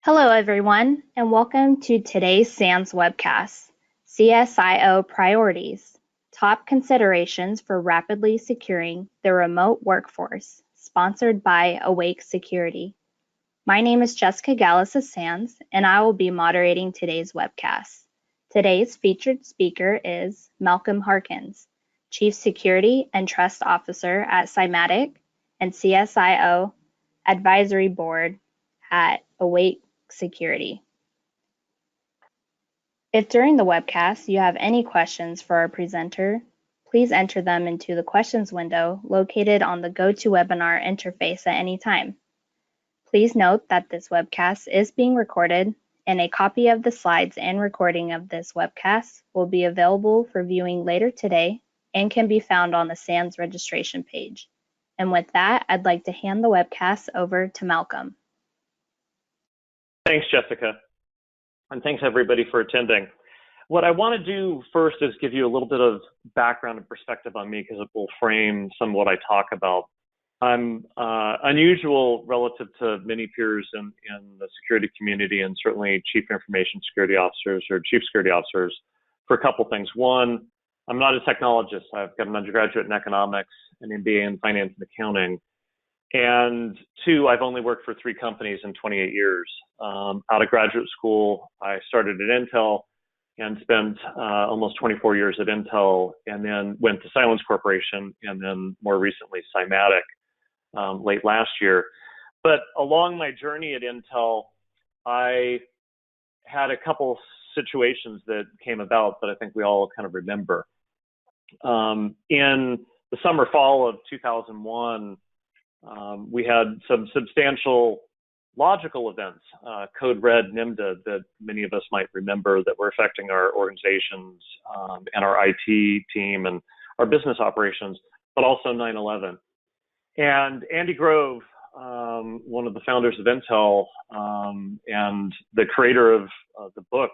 Hello, everyone, and welcome to today's SANS webcast, CSIO Priorities, Top Considerations for Rapidly Securing the Remote Workforce, sponsored by Awake Security. My name is Jessica Gallus of SANS, and I will be moderating today's webcast. Today's featured speaker is Malcolm Harkins, Chief Security and Trust Officer at Cymatic and CSIO Advisory Board at Awake Security. If during the webcast you have any questions for our presenter, please enter them into the questions window located on the GoToWebinar interface at any time. Please note that this webcast is being recorded, and a copy of the slides and recording of this webcast will be available for viewing later today and can be found on the SANS registration page. And with that, I'd like to hand the webcast over to Malcolm. Thanks, Jessica, and thanks everybody for attending. What I want to do first is give you a little bit of background and perspective on me because it will frame some of what I talk about. I'm unusual relative to many peers in the security community, and certainly chief information security officers or chief security officers, for a couple things. One, I'm not a technologist. I've got an undergraduate in economics, an MBA in finance and accounting. And two, I've only worked for 3 companies in 28 years. Out of graduate school, I started at Intel and spent almost 24 years at Intel, and then went to Silence Corporation, and then more recently Cymatic late last year. But along my journey at Intel, I had a couple situations that came about that I think we all kind of remember. In the summer, fall of 2001, we had some substantial logical events, Code Red, NIMDA, that many of us might remember, that were affecting our organizations and our IT team and our business operations, but also 9/11. And Andy Grove, one of the founders of Intel and the creator of the book,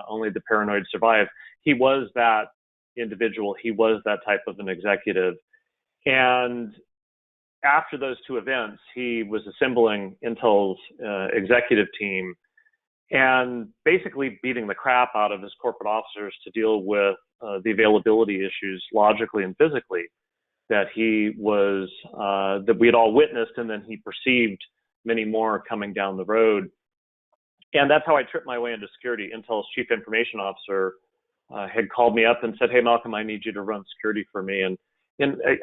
Only the Paranoid Survive, he was that individual. He was that type of an executive. And after those 2 events, he was assembling Intel's executive team and basically beating the crap out of his corporate officers to deal with the availability issues logically and physically that he was, that we had all witnessed, and then he perceived many more coming down the road. And that's how I tripped my way into security. Intel's chief information officer had called me up and said, "Hey, Malcolm, I need you to run security for me." And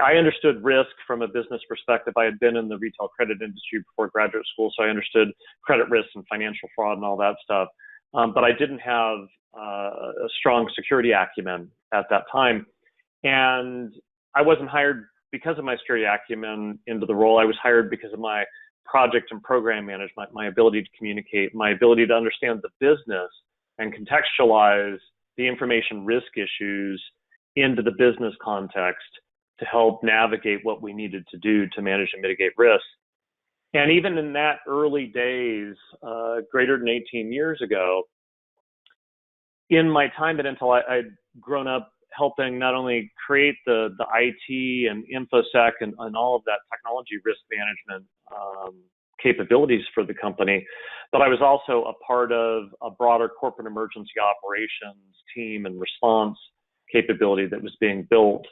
I understood risk from a business perspective. I had been in the retail credit industry before graduate school, so I understood credit risk and financial fraud and all that stuff. But I didn't have a strong security acumen at that time. And I wasn't hired because of my security acumen into the role. I was hired because of my project and program management, my ability to communicate, my ability to understand the business and contextualize the information risk issues into the business context to help navigate what we needed to do to manage and mitigate risk. And even in that early days, greater than 18 years ago, in my time at Intel, I'd grown up helping not only create the IT and InfoSec and all of that technology risk management capabilities for the company, but I was also a part of a broader corporate emergency operations team and response capability that was being built.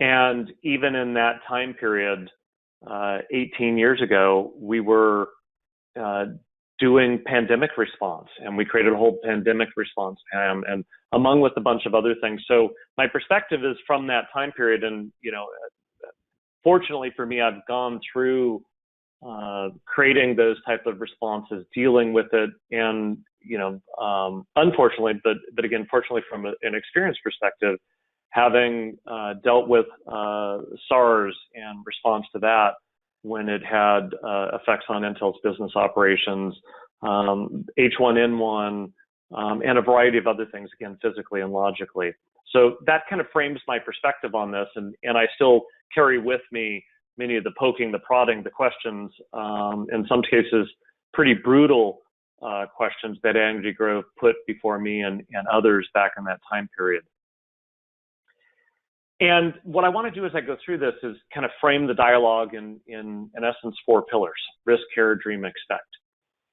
And even in that time period, 18 years ago, we were doing pandemic response, and we created a whole pandemic response PAM, and among with a bunch of other things. So my perspective is from that time period, and fortunately for me, I've gone through creating those type of responses, dealing with it, and unfortunately, but again, fortunately from an experience perspective, having dealt with SARS and response to that when it had effects on Intel's business operations, H1N1, and a variety of other things, again, physically and logically. So that kind of frames my perspective on this, and I still carry with me many of the poking, the prodding, the questions, in some cases, pretty brutal questions that Andy Grove put before me and others back in that time period. And what I want to do as I go through this is kind of frame the dialogue in essence, 4 pillars: risk, care, dream, expect.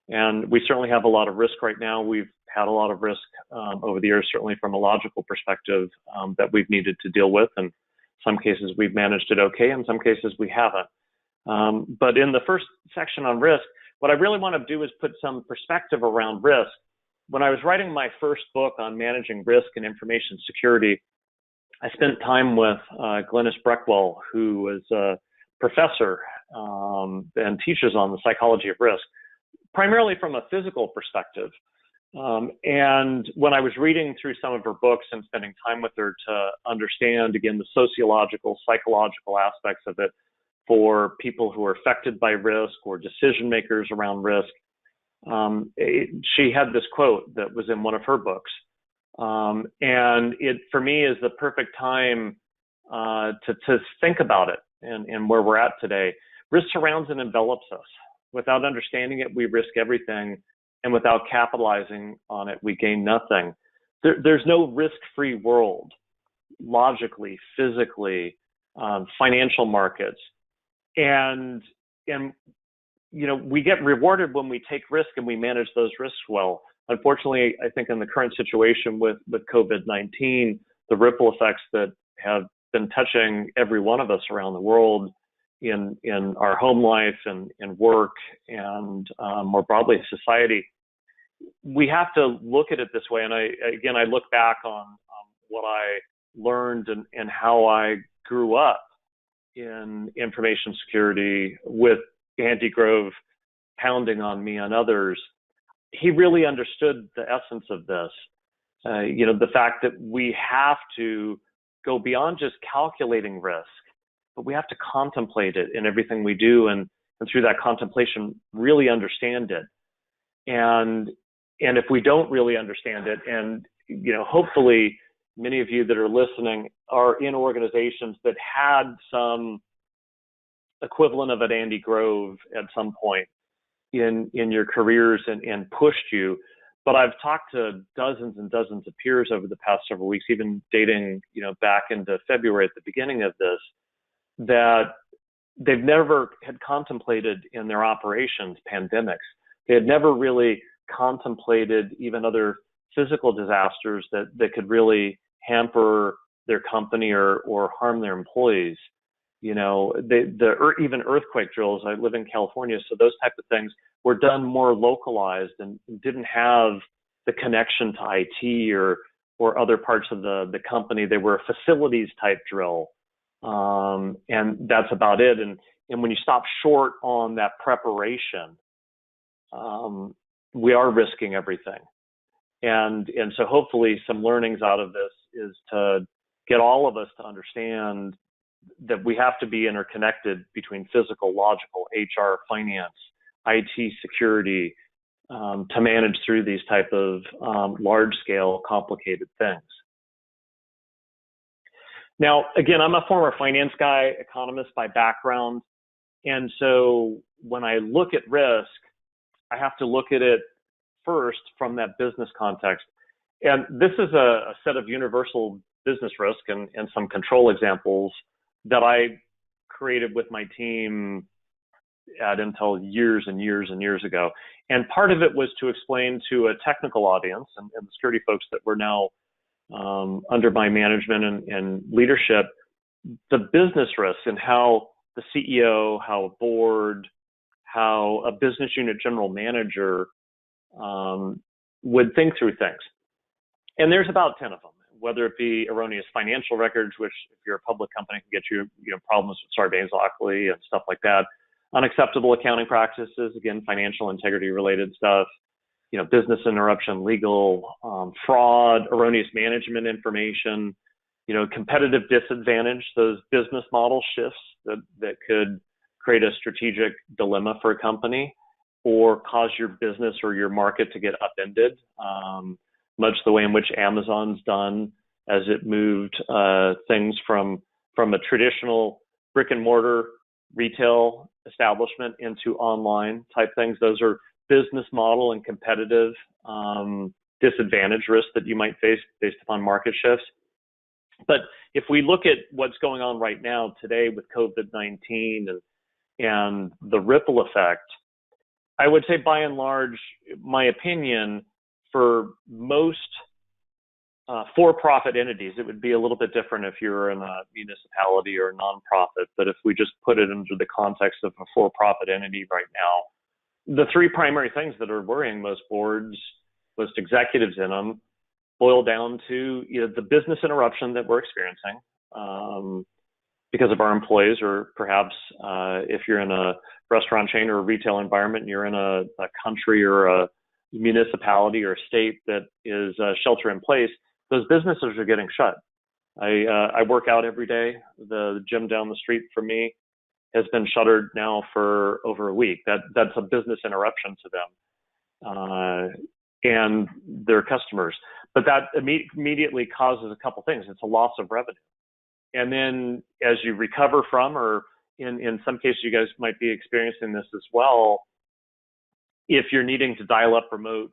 And we certainly have a lot of risk right now. We've had a lot of risk over the years, certainly from a logical perspective, that we've needed to deal with. And some cases we've managed it okay, in some cases we haven't. But in the first section on risk, what I really want to do is put some perspective around risk. When I was writing my first book on managing risk and information security, I spent time with Glennis Breckwell, who was a professor and teaches on the psychology of risk, primarily from a physical perspective. And when I was reading through some of her books and spending time with her to understand, again, the sociological, psychological aspects of it for people who are affected by risk or decision makers around risk, she had this quote that was in one of her books. And it, for me, is the perfect time to think about it and where we're at today. Risk surrounds and envelops us. Without understanding it, we risk everything. And without capitalizing on it, we gain nothing. There's no risk-free world, logically, physically, financial markets. And you know, we get rewarded when we take risk and we manage those risks well. Unfortunately, I think in the current situation with COVID-19, the ripple effects that have been touching every one of us around the world in our home life and in work and more broadly society, we have to look at it this way. And I look back on what I learned and how I grew up in information security with Andy Grove pounding on me and others. He really understood the essence of this. You know, the fact that we have to go beyond just calculating risk, but we have to contemplate it in everything we do, and through that contemplation, really understand it. And if we don't really understand it, and you know, hopefully many of you that are listening are in organizations that had some equivalent of an Andy Grove at some point in your careers and pushed you. But I've talked to dozens and dozens of peers over the past several weeks, even dating, you know, back into February at the beginning of this, that they've never had contemplated in their operations pandemics. They had never really contemplated even other physical disasters that could really hamper their company or harm their employees. You know, even earthquake drills. I live in California, so those type of things were done more localized and didn't have the connection to IT or other parts of the company. They were a facilities type drill, and that's about it. And when you stop short on that preparation, we are risking everything. And so hopefully some learnings out of this is to get all of us to understand that we have to be interconnected between physical, logical, HR, finance, IT, security, to manage through these type of large-scale, complicated things. Now, again, I'm a former finance guy, economist by background, and so when I look at risk, I have to look at it first from that business context. And this is a set of universal business risk and some control examples that I created with my team at Intel years and years and years ago. And part of it was to explain to a technical audience and the security folks that were now under my management and leadership, the business risks and how the CEO, how a board, how a business unit general manager would think through things. And there's about 10 of them, whether it be erroneous financial records, which if you're a public company can get you, problems with Sarbanes-Oxley and stuff like that. Unacceptable accounting practices, again, financial integrity related stuff, business interruption, legal, fraud, erroneous management information, competitive disadvantage, those business model shifts that could create a strategic dilemma for a company or cause your business or your market to get upended, much the way in which Amazon's done as it moved things from a traditional brick and mortar retail establishment into online type things. Those are business model and competitive disadvantage risks that you might face based upon market shifts. But if we look at what's going on right now today with COVID-19 and the ripple effect, I would say by and large, my opinion, for most for-profit entities, it would be a little bit different if you're in a municipality or a nonprofit. But if we just put it under the context of a for-profit entity right now, the three primary things that are worrying most boards, most executives in them, boil down to the business interruption that we're experiencing because of our employees, or perhaps if you're in a restaurant chain or a retail environment, and you're in a country or a municipality or a state that is shelter in place, those businesses are getting shut. I work out every day. The gym down the street from me has been shuttered now for over a week. That's a business interruption to them and their customers. But that immediately causes a couple things. It's a loss of revenue. And then as you recover from, or in some cases you guys might be experiencing this as well, if you're needing to dial up remote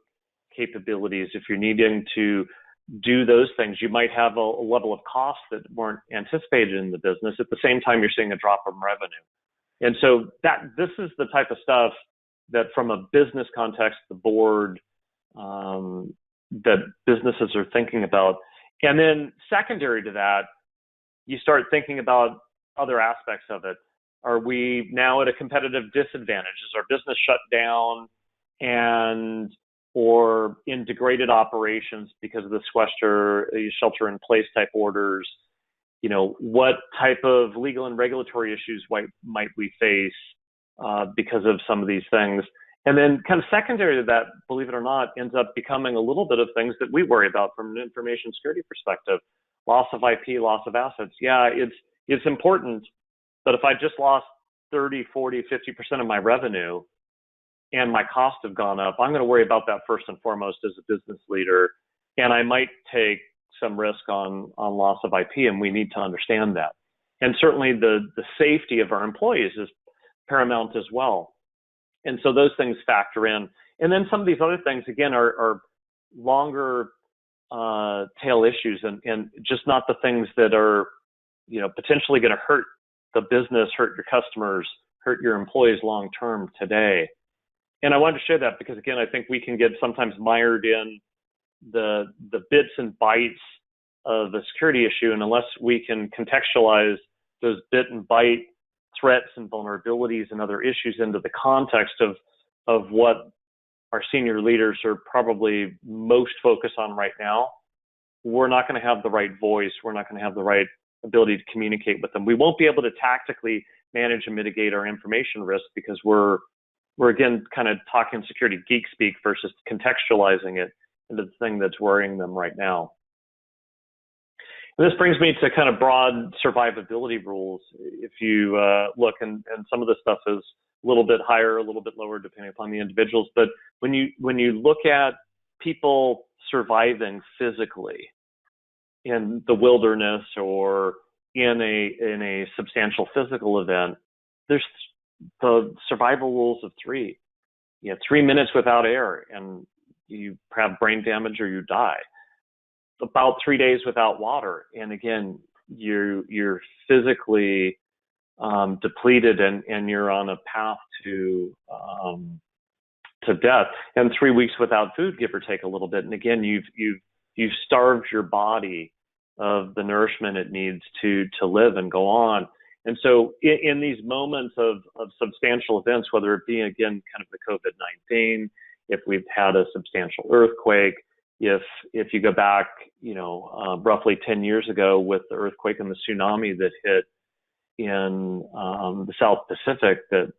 capabilities, if you're needing to do those things, you might have a level of costs that weren't anticipated in the business. At the same time, you're seeing a drop in revenue. And so this is the type of stuff that from a business context, the board, that businesses are thinking about. And then secondary to that, you start thinking about other aspects of it. Are we now at a competitive disadvantage? Is our business shut down or in degraded operations because of the shelter in place type orders? What type of legal and regulatory issues might we face because of some of these things? And then kind of secondary to that, believe it or not, ends up becoming a little bit of things that we worry about from an information security perspective. Loss of IP, loss of assets. Yeah, it's important, but if I just lost 30, 40, 50% of my revenue and my costs have gone up, I'm going to worry about that first and foremost as a business leader. And I might take some risk on loss of IP, and we need to understand that. And certainly the safety of our employees is paramount as well. And so those things factor in. And then some of these other things, again, are longer tail issues and just not the things that are, potentially going to hurt the business, hurt your customers, hurt your employees long term today. And I wanted to share that because, again, I think we can get sometimes mired in the bits and bytes of the security issue, and unless we can contextualize those bit and byte threats and vulnerabilities and other issues into the context of what our senior leaders are probably most focused on right now, we're not going to have the right voice. We're not going to have the right ability to communicate with them. We won't be able to tactically manage and mitigate our information risk because we're again kind of talking security geek speak versus contextualizing it into the thing that's worrying them right now. And this brings me to kind of broad survivability rules. If you look, and some of this stuff is a little bit higher, a little bit lower, depending upon the individuals. But when you look at people surviving physically in the wilderness or in a substantial physical event, there's the survival rules of 3. 3 minutes without air, and you have brain damage or you die. About 3 days without water, and again, you're physically depleted and you're on a path to death. And 3 weeks without food, give or take a little bit, and again, you've starved your body of the nourishment it needs to live and go on. And so in these moments of substantial events, whether it be, again, kind of the COVID-19, if we've had a substantial earthquake, if you go back, roughly 10 years ago with the earthquake and the tsunami that hit in the South Pacific that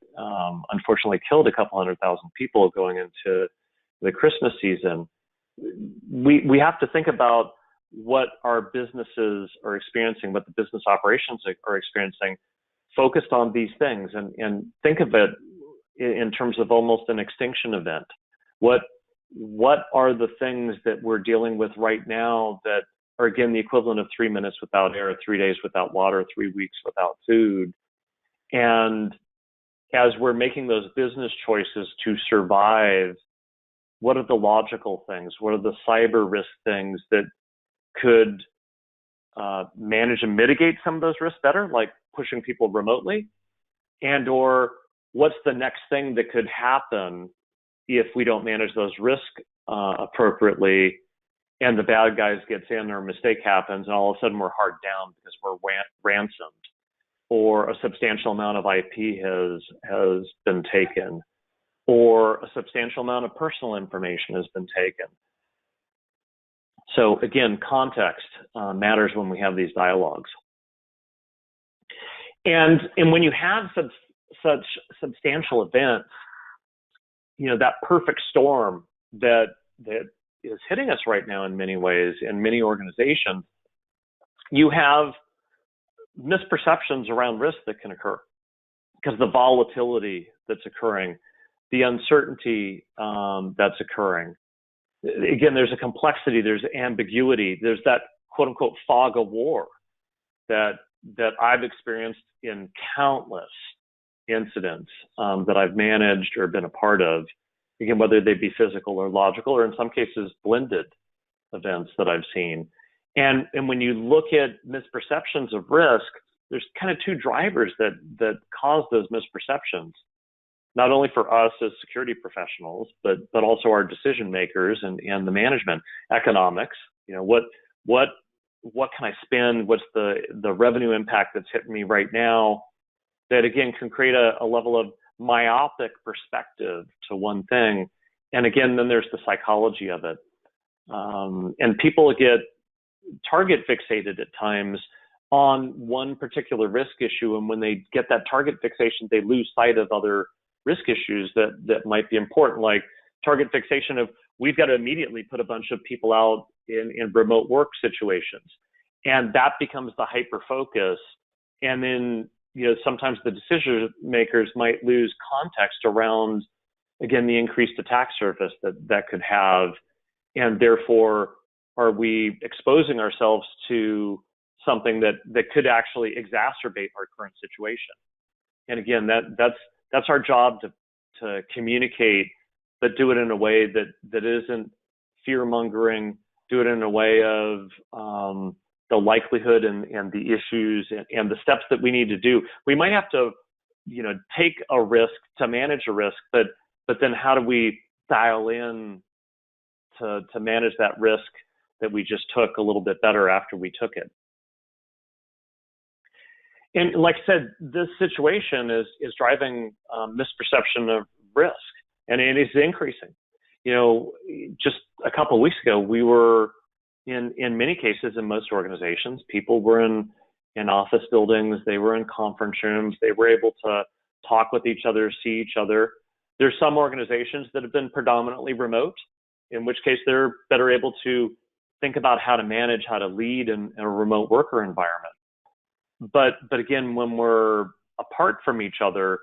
unfortunately killed a couple 100,000 people going into the Christmas season, we have to think about what our businesses are experiencing, what the business operations are experiencing, focused on these things, and think of it in terms of almost an extinction event. What are the things that we're dealing with right now that are, again, the equivalent of 3 minutes without air, 3 days without water, 3 weeks without food? And as we're making those business choices to survive, what are the logical things? What are the cyber risk things that could manage and mitigate some of those risks better, like pushing people remotely, and or what's the next thing that could happen if we don't manage those risks appropriately, and the bad guys gets in or a mistake happens, and all of a sudden we're hard down because we're ransomed, or a substantial amount of IP has been taken, or a substantial amount of personal information has been taken. So again, context matters when we have these dialogues. And when you have such substantial events, that perfect storm that is hitting us right now in many ways, in many organizations, you have misperceptions around risk that can occur because the volatility that's occurring, the uncertainty that's occurring. Again, there's a complexity, there's ambiguity, there's that quote unquote fog of war that I've experienced in countless incidents that I've managed or been a part of, again, whether they be physical or logical, or in some cases blended events that I've seen. And when you look at misperceptions of risk, there's kind of two drivers that cause those misperceptions, not only for us as security professionals, but also our decision makers and the management. Economics, what can I spend? What's the revenue impact that's hitting me right now? That again can create a level of myopic perspective to one thing. And again, then there's the psychology of it. And people get target fixated at times on one particular risk issue. And when they get that target fixation, they lose sight of other risk issues that might be important, like target fixation of, we've got to immediately put a bunch of people out in remote work situations. And that becomes the hyper focus. And then, sometimes the decision makers might lose context around, again, the increased attack surface that could have. And therefore, are we exposing ourselves to something that could actually exacerbate our current situation? And again, that's our job to communicate, but do it in a way that isn't fear-mongering, do it in a way of the likelihood and the issues and the steps that we need to do. We might have to, take a risk to manage a risk, but then how do we dial in to manage that risk that we just took a little bit better after we took it? And like I said, this situation is driving misperception of risk, and it is increasing. Just a couple of weeks ago, we were in many cases in most organizations, people were in office buildings, they were in conference rooms, they were able to talk with each other, see each other. There's some organizations that have been predominantly remote, in which case they're better able to think about how to manage, how to lead in a remote worker environment. But again, when we're apart from each other,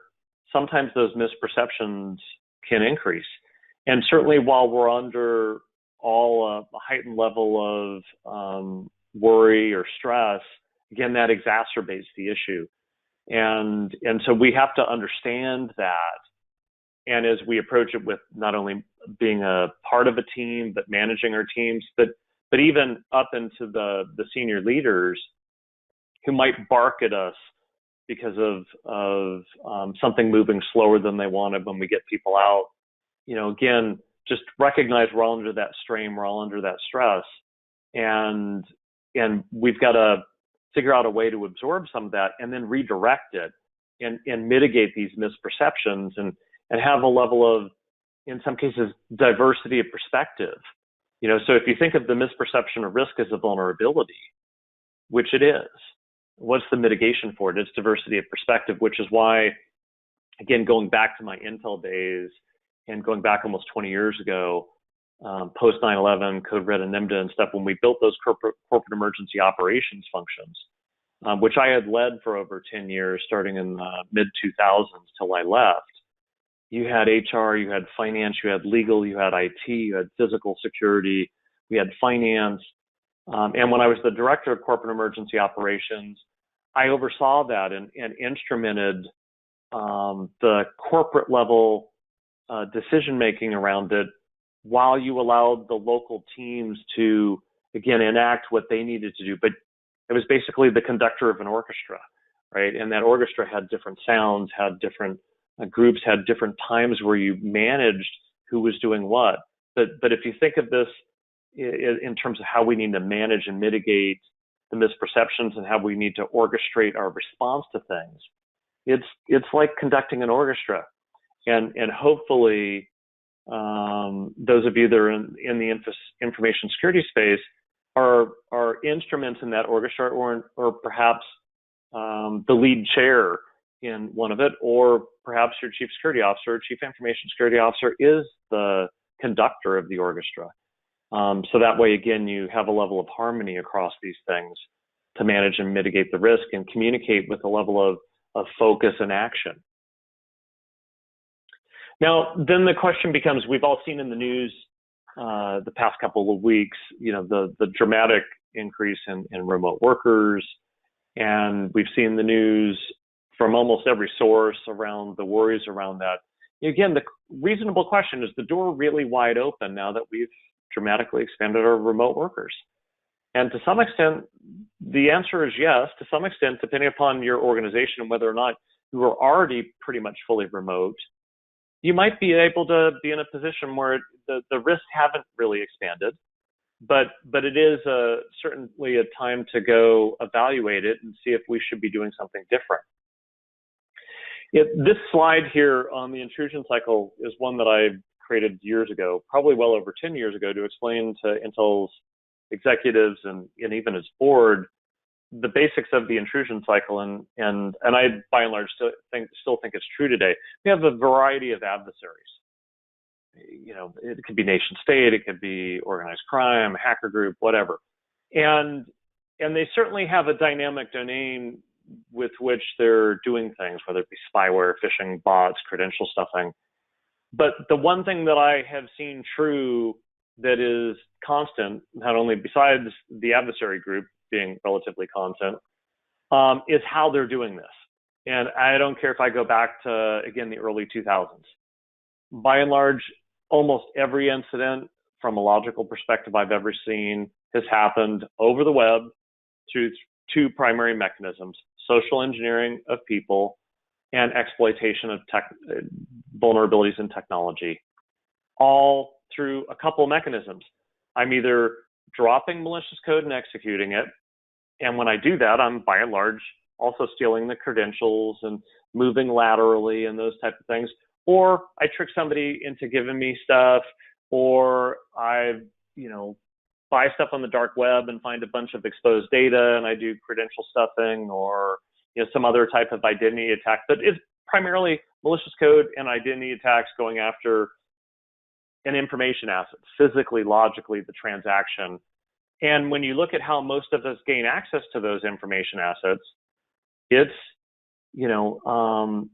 sometimes those misperceptions can increase. And certainly while we're under all a heightened level of worry or stress, again, that exacerbates the issue. And so we have to understand that. And as we approach it with not only being a part of a team, but managing our teams, but even up into the senior leaders who might bark at us because of something moving slower than they wanted when we get people out. Again, just recognize we're all under that strain, we're all under that stress, and we've got to figure out a way to absorb some of that and then redirect it and mitigate these misperceptions and have a level of, in some cases, diversity of perspective. So if you think of the misperception of risk as a vulnerability, which it is, what's the mitigation for it? It's diversity of perspective, which is why, again, going back to my Intel days and going back almost 20 years ago, post 9/11, Code Red and NIMDA and stuff, when we built those corporate emergency operations functions, which I had led for over 10 years, starting in the mid-2000s till I left. You had HR, you had finance, you had legal, you had IT, you had physical security, we had finance. And when I was the director of corporate emergency operations, I oversaw that and instrumented the corporate level decision-making around it, while you allowed the local teams to, again, enact what they needed to do. But it was basically the conductor of an orchestra, right? And that orchestra had different sounds, had different groups had different times where you managed who was doing what. But if you think of this in terms of how we need to manage and mitigate the misperceptions and how we need to orchestrate our response to things, it's like conducting an orchestra. And hopefully, those of you that are in the information security space are instruments in that orchestra, or perhaps the lead chair in one of it, or perhaps your chief security officer, chief information security officer is the conductor of the orchestra. So that way, again, you have a level of harmony across these things to manage and mitigate the risk and communicate with a level of focus and action. Now, then the question becomes, we've all seen in the news the past couple of weeks, the dramatic increase in remote workers, and we've seen the news from almost every source around the worries around that. Again, the reasonable question is the door really wide open now that we've dramatically expanded our remote workers? And to some extent, the answer is yes, to some extent, depending upon your organization and whether or not you are already pretty much fully remote, you might be able to be in a position where the risks haven't really expanded, but it is certainly a time to go evaluate it and see if we should be doing something different. This slide here on the intrusion cycle is one that I created years ago, probably well over 10 years ago, to explain to Intel's executives and even its board the basics of the intrusion cycle, and I, by and large, still think it's true today. We have a variety of adversaries. It could be nation state, it could be organized crime, hacker group, whatever, and they certainly have a dynamic domain with which they're doing things, whether it be spyware, phishing, bots, credential stuffing. But the one thing that I have seen true that is constant, not only besides the adversary group being relatively constant, is how they're doing this. And I don't care if I go back to, again, the early 2000s. By and large, almost every incident from a logical perspective I've ever seen has happened over the web through two primary mechanisms: social engineering of people and exploitation of vulnerabilities in technology, all through a couple of mechanisms. I'm either dropping malicious code and executing it, and when I do that, I'm by and large also stealing the credentials and moving laterally and those type of things, or I trick somebody into giving me stuff, or I buy stuff on the dark web and find a bunch of exposed data and I do credential stuffing, or some other type of identity attack. But it's primarily malicious code and identity attacks going after an information asset, physically, logically, the transaction. And when you look at how most of us gain access to those information assets, it's on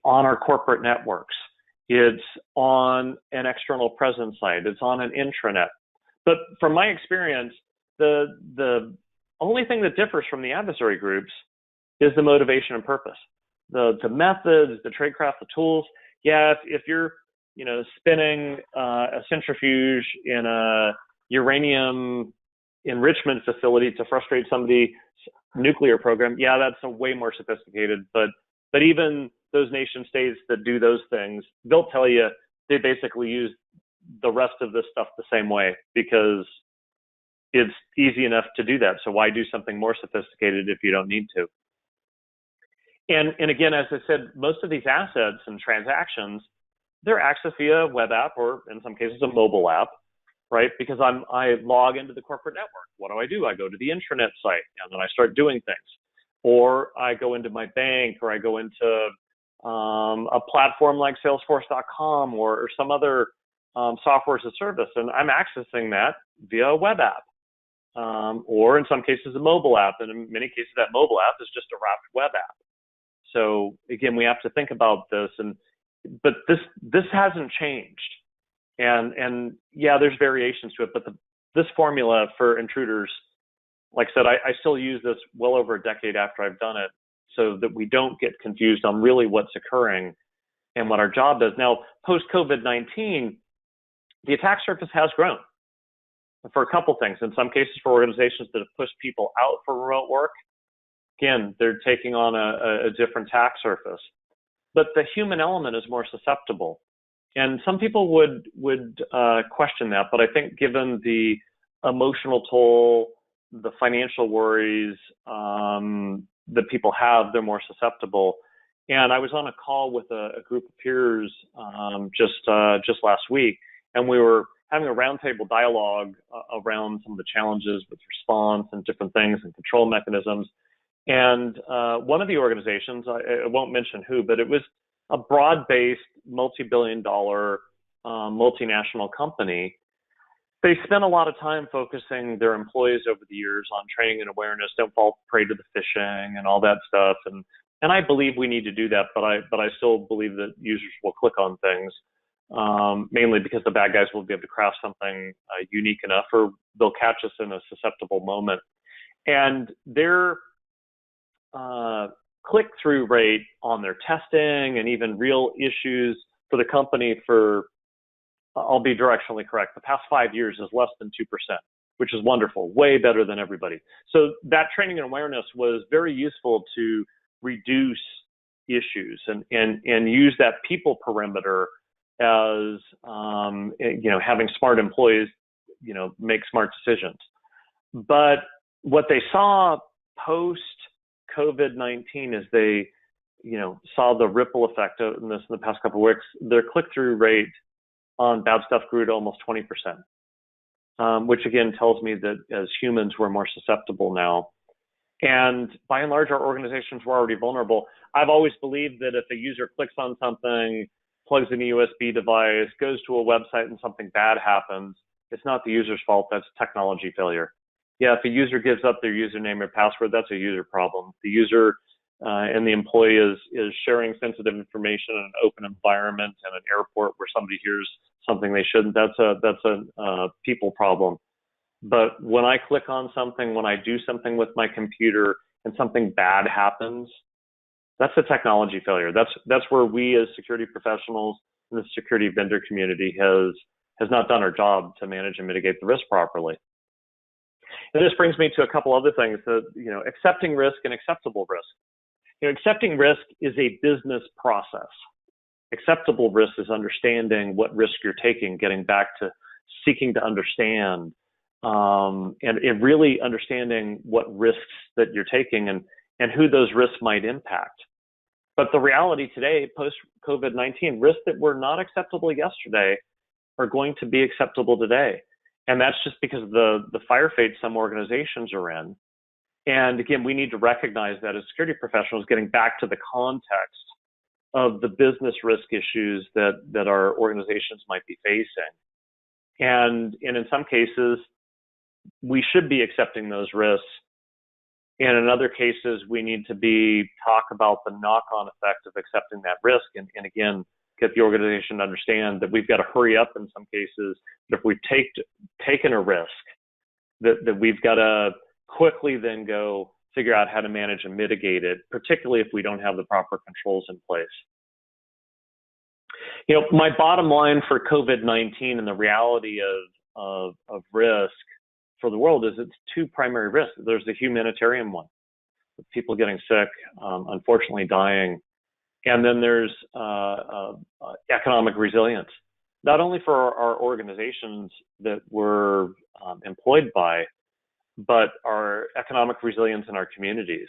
our corporate networks, it's on an external presence site, it's on an intranet. But from my experience, the only thing that differs from the adversary groups is the motivation and purpose. The methods, the tradecraft, the tools. Yeah, if you're spinning a centrifuge in a uranium enrichment facility to frustrate somebody's nuclear program, yeah, that's a way more sophisticated. But even those nation states that do those things, they'll tell you they basically use the rest of this stuff the same way because it's easy enough to do that. So why do something more sophisticated if you don't need to? And again, as I said, most of these assets and transactions, they're accessed via a web app or in some cases a mobile app, right? Because I log into the corporate network. What do? I go to the intranet site and then I start doing things. Or I go into my bank, or I go into a platform like Salesforce.com or some other software as a service, and I'm accessing that via a web app, or in some cases a mobile app, and in many cases that mobile app is just a wrapped web app. So again, we have to think about this, but this hasn't changed, and yeah, there's variations to it, but this formula for intruders, like I said, I still use this well over a decade after I've done it, so that we don't get confused on really what's occurring and what our job does. Now, post-COVID-19, the attack surface has grown for a couple things. In some cases, for organizations that have pushed people out for remote work, again, they're taking on a different attack surface. but the human element is more susceptible. And some people would question that, but I think given the emotional toll, the financial worries that people have, they're more susceptible. And I was on a call with a group of peers just last week, and we were having a roundtable dialogue around some of the challenges with response and different things and control mechanisms. And one of the organizations, I won't mention who, but it was a broad-based, multi-billion-dollar multinational company. They spent a lot of time focusing their employees over the years on training and awareness, don't fall prey to the phishing and all that stuff. And I believe we need to do that, but I still believe that users will click on things, mainly because the bad guys will be able to craft something unique enough, or they'll catch us in a susceptible moment. And their click-through rate on their testing and even real issues for the company for, I'll be directionally correct, the past 5 years is less than 2%, which is wonderful, way better than everybody. So that training and awareness was very useful to reduce issues and use that people perimeter as, having smart employees, make smart decisions. But what they saw post COVID-19 is they, saw the ripple effect of this in the past couple of weeks. Their click-through rate on bad stuff grew to almost 20%, which again tells me that as humans, we're more susceptible now. And by and large, our organizations were already vulnerable. I've always believed that if a user clicks on something, plugs in a USB device, goes to a website and something bad happens, it's not the user's fault, that's technology failure. Yeah, if a user gives up their username or password, that's a user problem. The user and the employee is sharing sensitive information in an open environment and an airport where somebody hears something they shouldn't. That's a people problem. But when I click on something, when I do something with my computer and something bad happens, that's a technology failure. That's where we as security professionals in the security vendor community has not done our job to manage and mitigate the risk properly. And this brings me to a couple other things that, accepting risk and acceptable risk. Accepting risk is a business process. Acceptable risk is understanding what risk you're taking, getting back to seeking to understand, and really understanding what risks that you're taking and who those risks might impact. But the reality today, post-COVID-19, risks that were not acceptable yesterday are going to be acceptable today. And that's just because of the fire fate some organizations are in. And again, we need to recognize that as security professionals, getting back to the context of the business risk issues that our organizations might be facing. And in some cases, we should be accepting those risks. And in other cases, we need to talk about the knock-on effect of accepting that risk. And again, get the organization to understand that we've got to hurry up in some cases. That if we've taken a risk, that we've got to quickly then go figure out how to manage and mitigate it, particularly if we don't have the proper controls in place. My bottom line for COVID-19 and the reality of risk for the world is it's two primary risks. There's the humanitarian one, with people getting sick, unfortunately dying. And then there's economic resilience, not only for our organizations that we're employed by, but our economic resilience in our communities,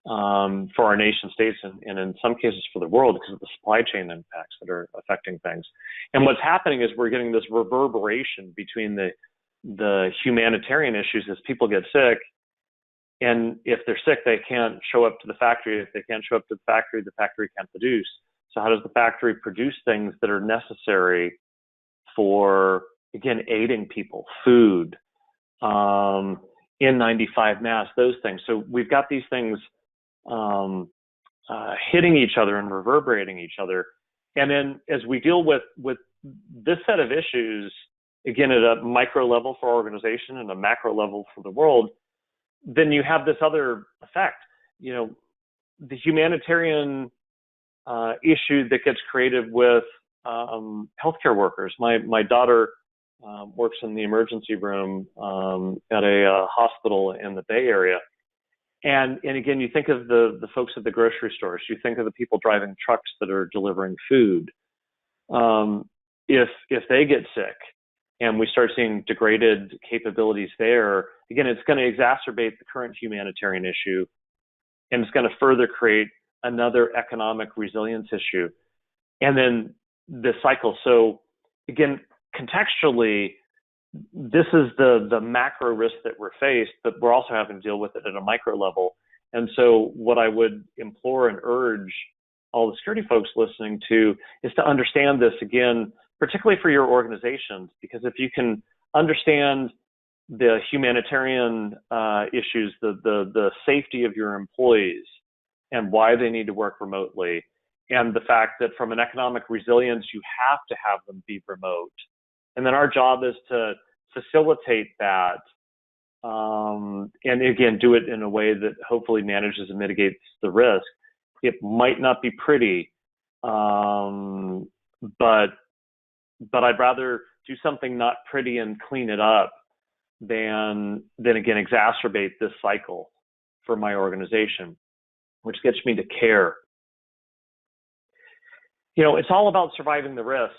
for our nation states, and in some cases for the world because of the supply chain impacts that are affecting things. And what's happening is we're getting this reverberation between the humanitarian issues as people get sick. And if they're sick, they can't show up to the factory. If they can't show up to the factory can't produce. So how does the factory produce things that are necessary for, again, aiding people, food, N95 masks, those things. So we've got these things hitting each other and reverberating each other. And then as we deal with this set of issues, again, at a micro level for our organization and a macro level for the world, then you have this other effect. The humanitarian issue that gets created with healthcare workers. My daughter works in the emergency room at a hospital in the Bay Area. And again, you think of the folks at the grocery stores, you think of the people driving trucks that are delivering food. If they get sick and we start seeing degraded capabilities there, again, it's going to exacerbate the current humanitarian issue, and it's going to further create another economic resilience issue. And then the cycle. So again, contextually, this is the macro risk that we're faced, but we're also having to deal with it at a micro level. And so what I would implore and urge all the security folks listening to is to understand this, again, particularly for your organizations, because if you can understand the humanitarian issues, the safety of your employees and why they need to work remotely, and the fact that from an economic resilience, you have to have them be remote. And then our job is to facilitate that, and again, do it in a way that hopefully manages and mitigates the risk. It might not be pretty, but I'd rather do something not pretty and clean it up than again exacerbate this cycle for my organization, which gets me to care. It's all about surviving the risks.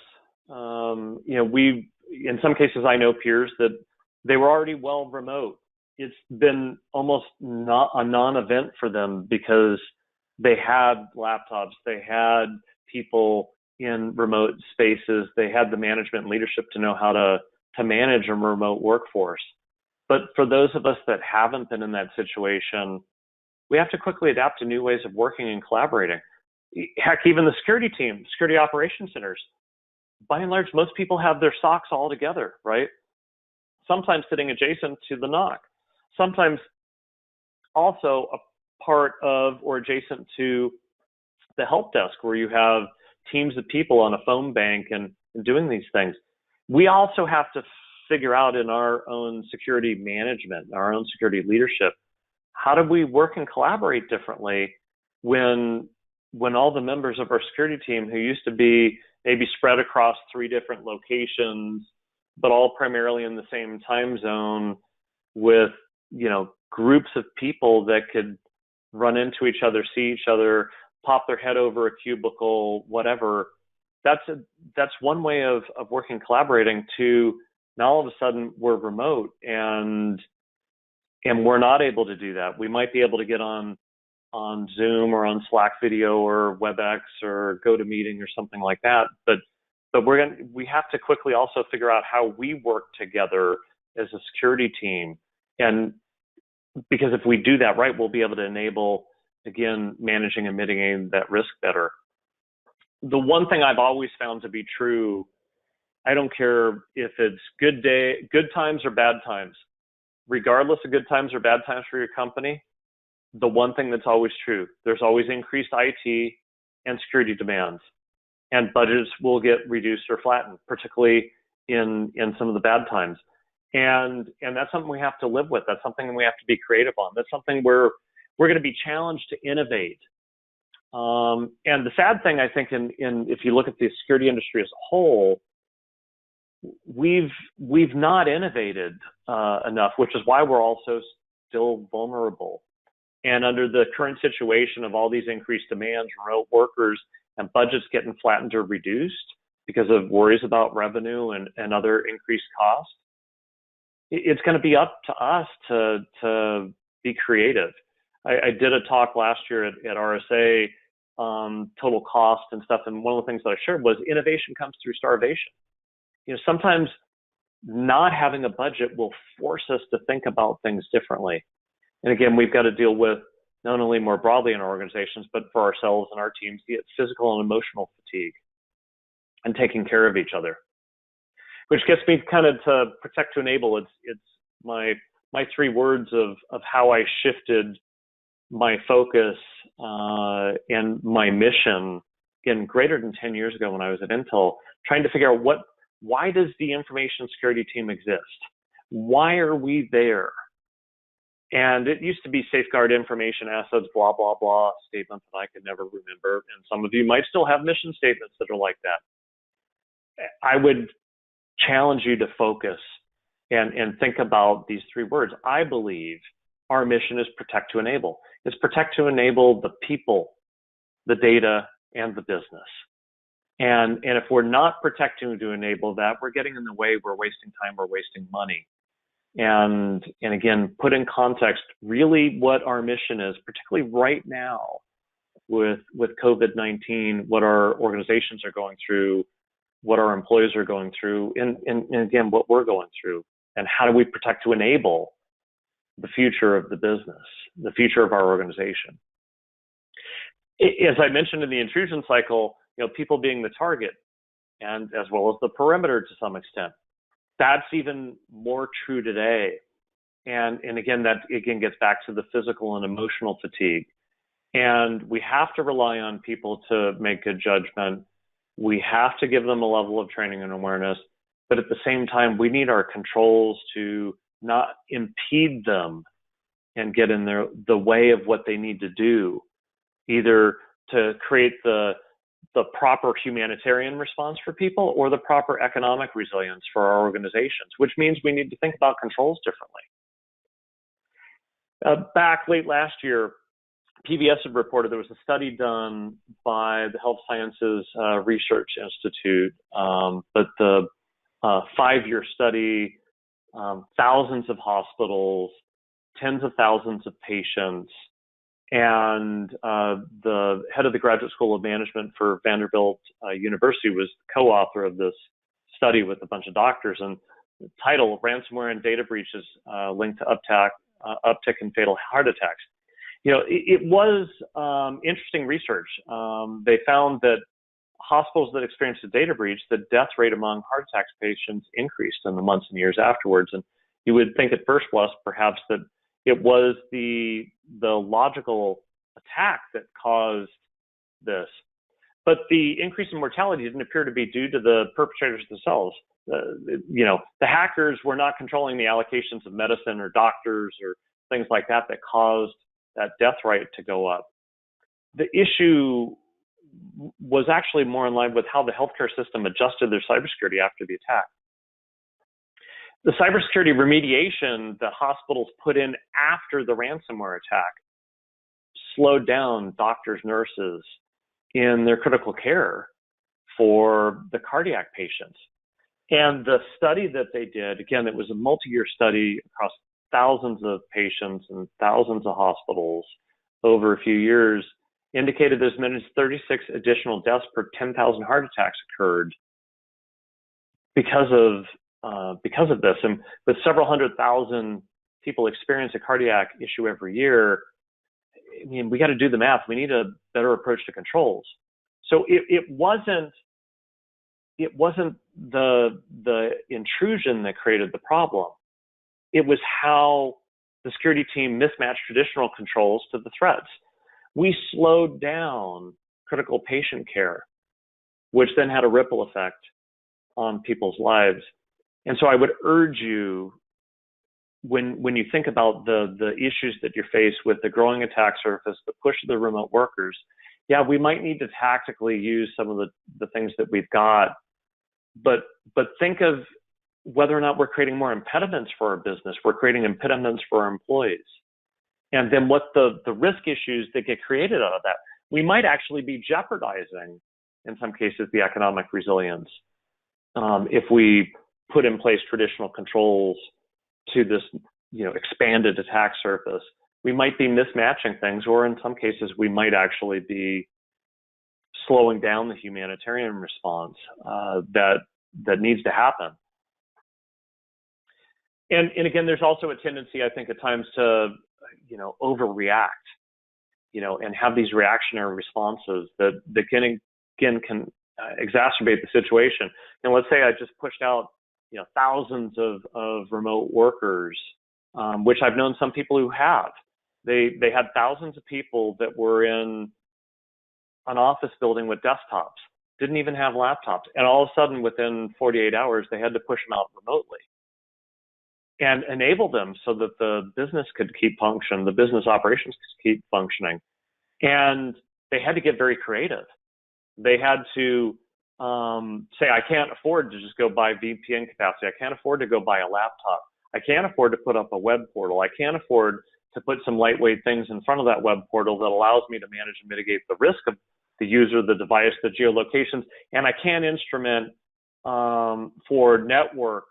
In some cases, I know peers that they were already well remote. It's been almost not a non-event for them because they had laptops, they had people in remote spaces, they had the management and leadership to know how to manage a remote workforce. But for those of us that haven't been in that situation, we have to quickly adapt to new ways of working and collaborating. Heck, even the security team, security operations centers, by and large, most people have their SOCs all together, right? Sometimes sitting adjacent to the NOC, sometimes also a part of or adjacent to the help desk where you have teams of people on a phone bank and doing these things. We also have to figure out in our own security management, our own security leadership, how do we work and collaborate differently when all the members of our security team who used to be maybe spread across 3 different locations, but all primarily in the same time zone with, groups of people that could run into each other, see each other, pop their head over a cubicle, whatever. That's one way of working, collaborating. To now all of a sudden we're remote and we're not able to do that. We might be able to get on Zoom or on Slack video or WebEx or GoToMeeting or something like that. But we have to quickly also figure out how we work together as a security team. And because if we do that right, we'll be able to enable, again, managing and mitigating that risk better. The one thing I've always found to be true, I don't care if it's good times or bad times, regardless of good times or bad times for your company, the one thing that's always true, there's always increased IT and security demands, and budgets will get reduced or flattened, particularly in some of the bad times. And that's something we have to live with. That's something we have to be creative on. That's something we're going to be challenged to innovate. And the sad thing, I think, if you look at the security industry as a whole, we've not innovated enough, which is why we're also still vulnerable. And under the current situation of all these increased demands, remote workers, and budgets getting flattened or reduced because of worries about revenue and other increased costs, it's going to be up to us to be creative. I did a talk last year at RSA on total cost and stuff, and one of the things that I shared was innovation comes through starvation. Sometimes not having a budget will force us to think about things differently. And again, we've got to deal with not only more broadly in our organizations, but for ourselves and our teams, the physical and emotional fatigue and taking care of each other. Which gets me kind of to protect to enable. It's my 3 words of how I shifted my focus and my mission, again, greater than 10 years ago when I was at Intel, trying to figure out why does the information security team exist? Why are we there? And it used to be safeguard information assets, blah, blah, blah, statements that I could never remember. And some of you might still have mission statements that are like that. I would challenge you to focus and think about these 3 words. I believe our mission is protect to enable. It's protect to enable the people, the data, and the business. And if we're not protecting to enable that, we're getting in the way, we're wasting time, we're wasting money. And again, put in context really what our mission is, particularly right now with COVID-19, what our organizations are going through, what our employees are going through, and again, what we're going through, and how do we protect to enable the future of the business, the future of our organization. As I mentioned in the intrusion cycle, people being the target, and as well as the perimeter to some extent. That's even more true today. And again, that gets back to the physical and emotional fatigue. And we have to rely on people to make good judgment. We have to give them a level of training and awareness, but at the same time, we need our controls to not impede them and get in the way of what they need to do, either to create the proper humanitarian response for people or the proper economic resilience for our organizations, which means we need to think about controls differently. Back late last year, PBS had reported there was a study done by the Health Sciences Research Institute, but the 5-year study, thousands of hospitals, tens of thousands of patients, and the head of the Graduate School of Management for Vanderbilt University was co-author of this study with a bunch of doctors. And the title, Ransomware and Data Breaches Linked to Uptick in Fatal Heart Attacks. It was interesting research. They found that hospitals that experienced a data breach, the death rate among heart attacks patients increased in the months and years afterwards. And you would think at first blush, perhaps, that it was the logical attack that caused this. But the increase in mortality didn't appear to be due to the perpetrators themselves. The hackers were not controlling the allocations of medicine or doctors or things like that caused that death rate to go up. The issue was actually more in line with how the healthcare system adjusted their cybersecurity after the attack. The cybersecurity remediation that hospitals put in after the ransomware attack slowed down doctors, nurses in their critical care for the cardiac patients. And the study that they did, again, it was a multi-year study across thousands of patients and thousands of hospitals over a few years, indicated as many as 36 additional deaths per 10,000 heart attacks occurred because of this. And with several 100,000 people experience a cardiac issue every year, I mean, we got to do the math. We need a better approach to controls. So it wasn't the intrusion that created the problem. It was how the security team mismatched traditional controls to the threats. We slowed down critical patient care, which then had a ripple effect on people's lives. And so I would urge you, when you think about the issues that you're faced with, the growing attack surface, the push of the remote workers, yeah, we might need to tactically use some of the things that we've got, but think of whether or not we're creating more impediments for our business, we're creating impediments for our employees. And then what the risk issues that get created out of that, we might actually be jeopardizing, in some cases, the economic resilience if we put in place traditional controls to this, expanded attack surface. We might be mismatching things, or in some cases, we might actually be slowing down the humanitarian response that needs to happen. And again, there's also a tendency, I think, at times to, overreact, and have these reactionary responses that can exacerbate the situation. And let's say I just pushed out, thousands of remote workers, which I've known some people who have. They had thousands of people that were in an office building with desktops, didn't even have laptops. And all of a sudden, within 48 hours, they had to push them out remotely and enable them so that the business could keep functioning, the business operations could keep functioning. And they had to get very creative. They had to say, I can't afford to just go buy VPN capacity. I can't afford to go buy a laptop. I can't afford to put up a web portal. I can't afford to put some lightweight things in front of that web portal that allows me to manage and mitigate the risk of the user, the device, the geolocations, and I can instrument for network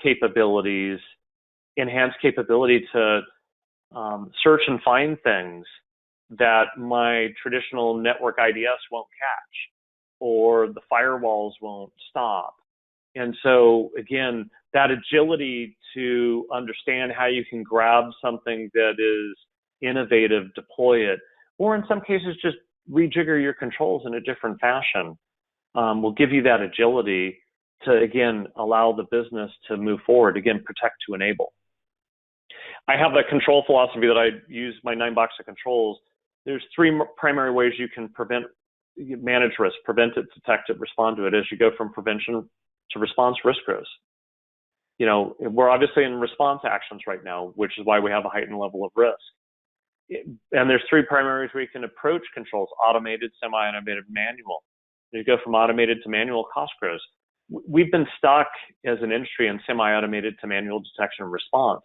capabilities, enhanced capability to search and find things that my traditional network IDS won't catch, or the firewalls won't stop. And so again, that agility to understand how you can grab something that is innovative, deploy it, or in some cases just rejigger your controls in a different fashion, will give you that agility to, again, allow the business to move forward, again, protect to enable. I have a control philosophy that I use, my 9 box of controls. There's 3 primary ways you can manage risk: prevent it, detect it, respond to it. As you go from prevention to response, risk grows. You know, we're obviously in response actions right now, which is why we have a heightened level of risk. And there's 3 primary ways we can approach controls: automated, semi-automated, manual. As you go from automated to manual, cost grows. We've been stuck as an industry in semi-automated to manual detection and response.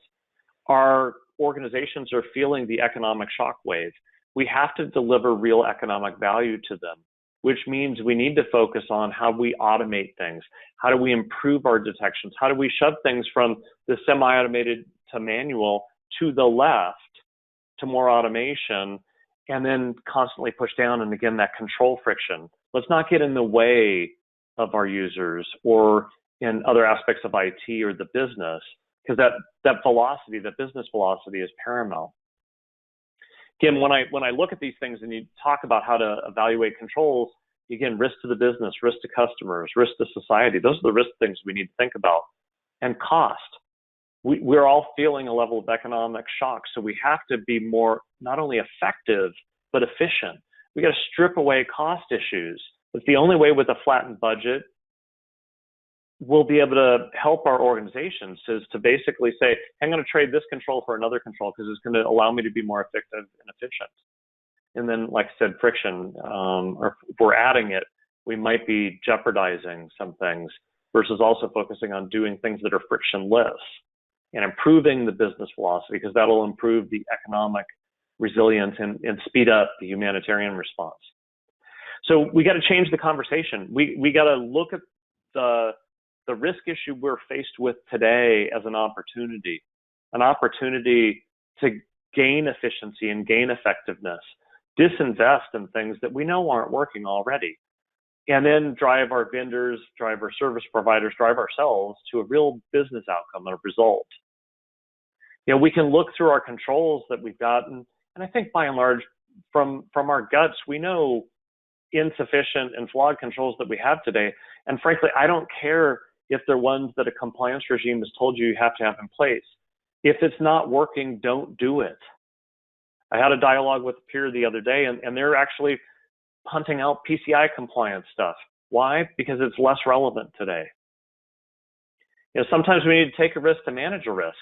Our organizations are feeling the economic shock wave. We have to deliver real economic value to them, which means we need to focus on how we automate things. How do we improve our detections? How do we shove things from the semi-automated to manual to the left to more automation, and then constantly push down, and again, that control friction. Let's not get in the way of our users or in other aspects of IT or the business, because that velocity, that business velocity, is paramount. Again, when I look at these things and you talk about how to evaluate controls, again, risk to the business, risk to customers, risk to society, those are the risk things we need to think about. And cost. We're all feeling a level of economic shock, so we have to be more, not only effective, but efficient. We got to strip away cost issues. It's the only way with a flattened budget we'll be able to help our organizations, is to basically say, I'm going to trade this control for another control because it's going to allow me to be more effective and efficient. And then, like I said, friction, or if we're adding it, we might be jeopardizing some things versus also focusing on doing things that are frictionless and improving the business velocity, because that'll improve the economic resilience and speed up the humanitarian response. So we got to change the conversation. We got to look at the risk issue we're faced with today as an opportunity to gain efficiency and gain effectiveness, disinvest in things that we know aren't working already, and then drive our vendors, drive our service providers, drive ourselves to a real business outcome, a result. You know, we can look through our controls that we've gotten, and I think by and large, from our guts, we know insufficient and flawed controls that we have today. And frankly, I don't care if they're ones that a compliance regime has told you have to have in place. If it's not working, don't do it. I had a dialogue with a peer the other day, and they're actually hunting out PCI compliance stuff. Why? Because it's less relevant today. You know, sometimes we need to take a risk to manage a risk.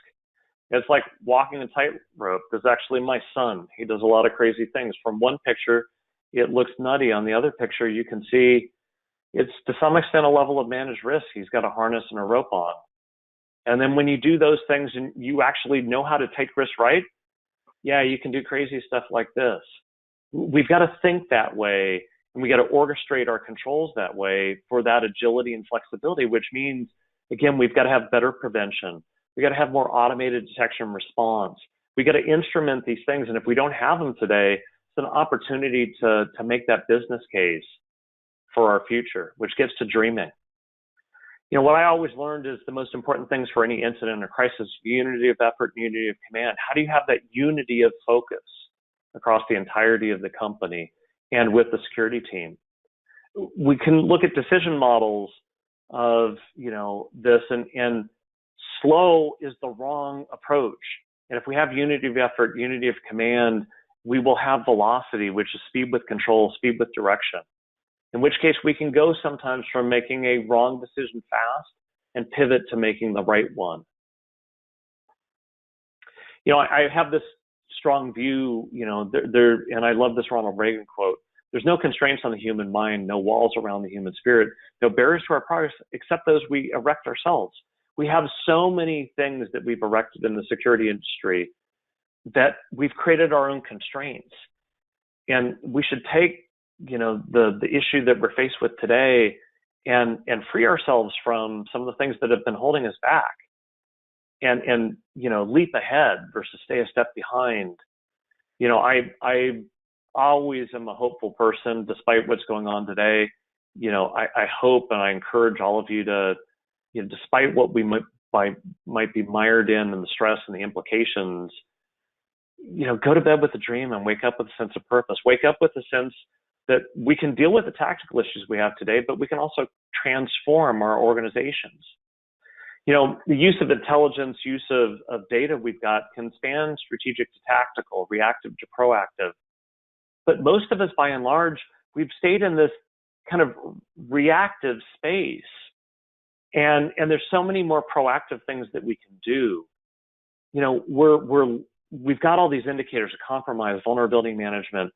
It's like walking a tightrope. There's actually my son. He does a lot of crazy things. From one picture, it looks nutty. On the other picture, you can see it's to some extent a level of managed risk. He's got a harness and a rope on. And then when you do those things and you actually know how to take risks right, yeah, you can do crazy stuff like this. We've got to think that way, and we got to orchestrate our controls that way for that agility and flexibility, which means, again, we've got to have better prevention. We got to have more automated detection and response. We got to instrument these things, and if we don't have them today, it's an opportunity to make that business case for our future, which gets to dreaming. You know, what I always learned is the most important things for any incident or crisis: unity of effort, unity of command. How do you have that unity of focus across the entirety of the company and with the security team? We can look at decision models of, you know, this, and slow is the wrong approach. And if we have unity of effort, unity of command, we will have velocity, which is speed with control, speed with direction. In which case we can go sometimes from making a wrong decision fast and pivot to making the right one. You know, I have this strong view, you know, and I love this Ronald Reagan quote: there's no constraints on the human mind, no walls around the human spirit, no barriers to our progress except those we erect ourselves. We have so many things that we've erected in the security industry that we've created our own constraints. And we should take, the issue that we're faced with today and free ourselves from some of the things that have been holding us back and leap ahead versus stay a step behind. I always am a hopeful person despite what's going on today. I hope and I encourage all of you to, despite what we might be mired in and the stress and the implications, go to bed with a dream and wake up with a sense of purpose. Wake up with a sense that we can deal with the tactical issues we have today, but we can also transform our organizations. The use of intelligence, use of data we've got can span strategic to tactical, reactive to proactive. But most of us, by and large, we've stayed in this kind of reactive space. And there's so many more proactive things that we can do. We've got all these indicators of compromise, vulnerability management,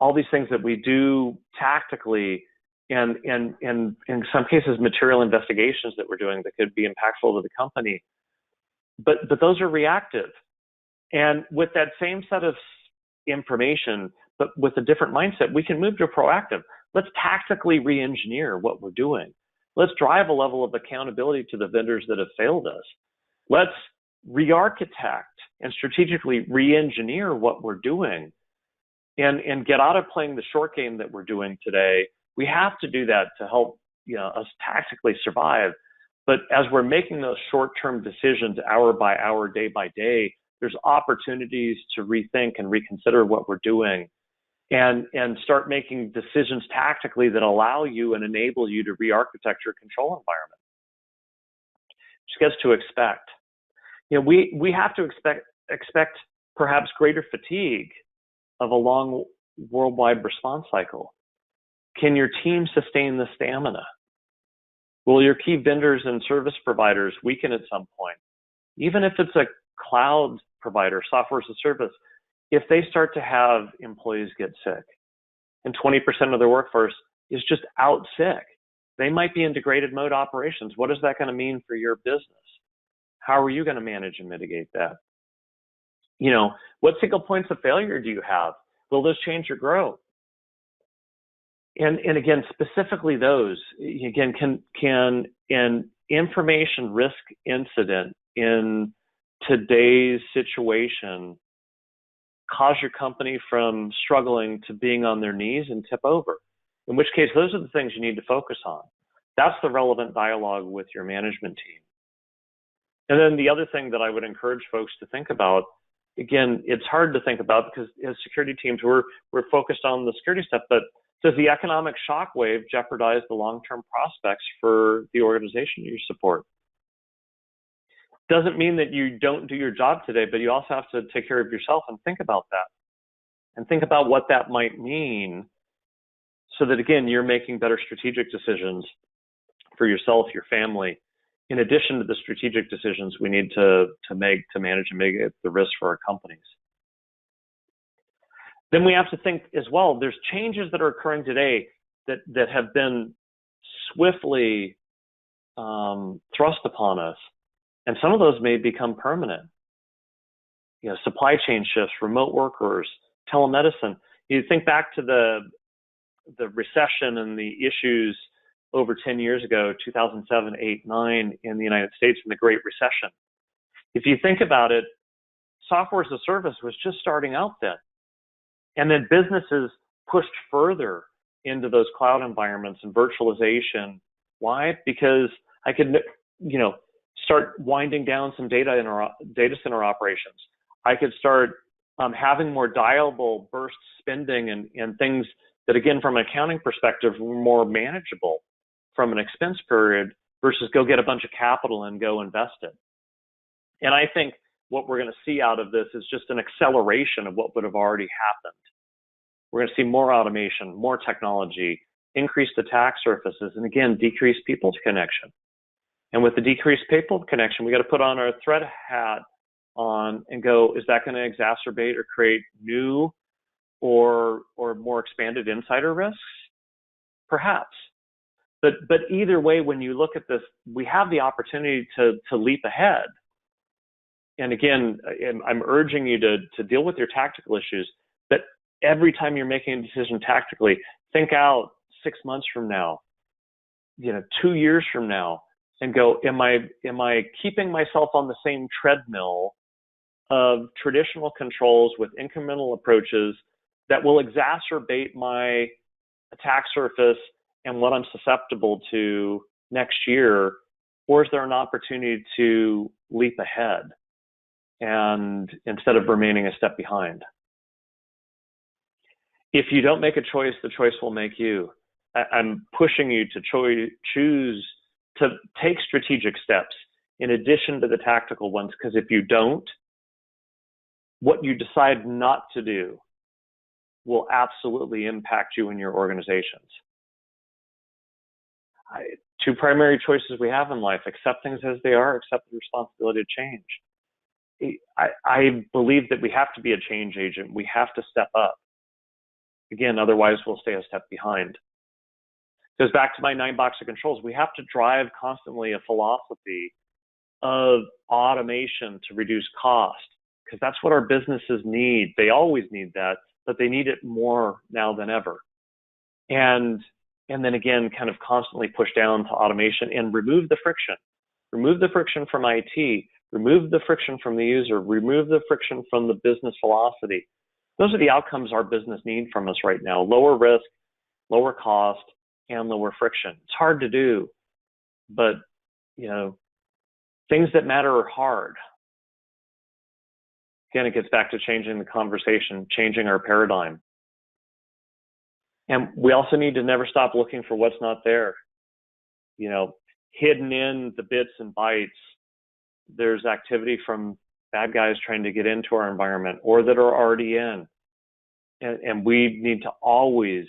all these things that we do tactically, and in some cases, material investigations that we're doing that could be impactful to the company. But those are reactive. And with that same set of information, but with a different mindset, we can move to proactive. Let's tactically re-engineer what we're doing. Let's drive a level of accountability to the vendors that have failed us. Let's re-architect and strategically re-engineer what we're doing and get out of playing the short game that we're doing today. We have to do that to help us tactically survive. But as we're making those short-term decisions hour by hour, day by day, there's opportunities to rethink and reconsider what we're doing and start making decisions tactically that allow you and enable you to re-architect your control environment. Just gets to expect. We have to expect perhaps greater fatigue of a long worldwide response cycle. Can your team sustain the stamina? Will your key vendors and service providers weaken at some point? Even if it's a cloud provider, software as a service, if they start to have employees get sick and 20% of their workforce is just out sick, they might be in degraded mode operations. What is that going to mean for your business? How are you going to manage and mitigate that? What single points of failure do you have? Will those change or grow? And again, specifically those, again, can an information risk incident in today's situation cause your company from struggling to being on their knees and tip over? In which case, those are the things you need to focus on. That's the relevant dialogue with your management team. And then the other thing that I would encourage folks to think about, again, it's hard to think about because as security teams, we're focused on the security stuff, but does the economic shockwave jeopardize the long-term prospects for the organization you support? Doesn't mean that you don't do your job today, but you also have to take care of yourself and think about that. And think about what that might mean so that, again, you're making better strategic decisions for yourself, your family, in addition to the strategic decisions we need to make to manage and mitigate the risk for our companies. Then we have to think as well, there's changes that are occurring today that have been swiftly thrust upon us. And some of those may become permanent. Supply chain shifts, remote workers, telemedicine. You think back to the recession and the issues over 10 years ago, 2007, 8, 9 in the United States in the Great Recession. If you think about it, software as a service was just starting out then. And then businesses pushed further into those cloud environments and virtualization. Why? Because I could, start winding down some data center operations. I could start having more dialable burst spending and things that, again, from an accounting perspective, were more manageable from an expense period versus go get a bunch of capital and go invest it. And I think what we're going to see out of this is just an acceleration of what would have already happened. We're going to see more automation, more technology, increased attack surfaces, and again, decreased people connection. And with the decreased people connection, we got to put on our threat hat on and go, is that going to exacerbate or create new or more expanded insider risks? Perhaps. But either way, when you look at this, we have the opportunity to leap ahead and again, I'm urging you to deal with your tactical issues, but every time you're making a decision tactically, think out 6 months from now, 2 years from now, and go, am I keeping myself on the same treadmill of traditional controls with incremental approaches that will exacerbate my attack surface and what I'm susceptible to next year? Or is there an opportunity to leap ahead and instead of remaining a step behind? If you don't make a choice, the choice will make you. I'm pushing you to choose to take strategic steps in addition to the tactical ones, because if you don't, what you decide not to do will absolutely impact you and your organizations. Two primary choices we have in life: accept things as they are, accept the responsibility to change. I believe that we have to be a change agent. We have to step up. Again, otherwise we'll stay a step behind. Goes back to my 9 box of controls. We have to drive constantly a philosophy of automation to reduce cost, because that's what our businesses need. They always need that, but they need it more now than ever. And then again, kind of constantly push down to automation and remove the friction. Remove the friction from IT, remove the friction from the user, remove the friction from the business velocity. Those are the outcomes our business need from us right now: lower risk, lower cost, and lower friction. It's hard to do, but things that matter are hard. Again, it gets back to changing the conversation, changing our paradigm. And we also need to never stop looking for what's not there. Hidden in the bits and bytes, there's activity from bad guys trying to get into our environment or that are already in. And we need to always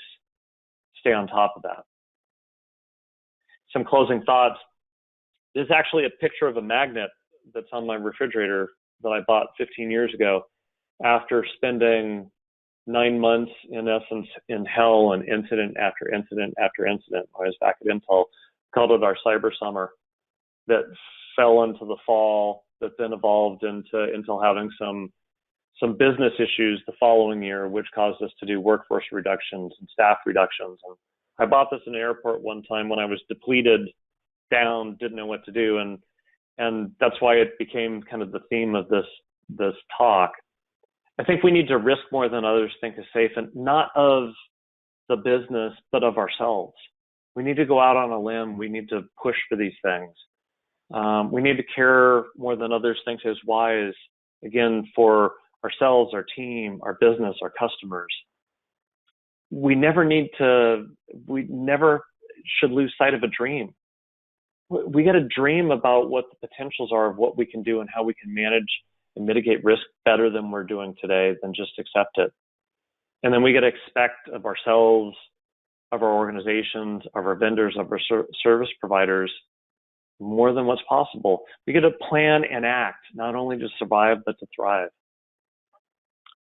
stay on top of that. Some closing thoughts. This is actually a picture of a magnet that's on my refrigerator that I bought 15 years ago after spending 9 months, in essence, in hell and incident after incident after incident. I was back at Intel, called it our cyber summer, that fell into the fall, that then evolved into Intel having some business issues the following year, which caused us to do workforce reductions and staff reductions. And I bought this in an airport one time when I was depleted, down, didn't know what to do, and that's why it became kind of the theme of this talk. I think we need to risk more than others think is safe, and not of the business, but of ourselves. We need to go out on a limb. We need to push for these things. We need to care more than others think is wise, again, for ourselves, our team, our business, our customers. We never should lose sight of a dream. We got to dream about what the potentials are of what we can do and how we can manage and mitigate risk better than we're doing today, than just accept it. And then we got to expect of ourselves, of our organizations, of our vendors, of our service providers, more than what's possible. We got to plan and act, not only to survive, but to thrive.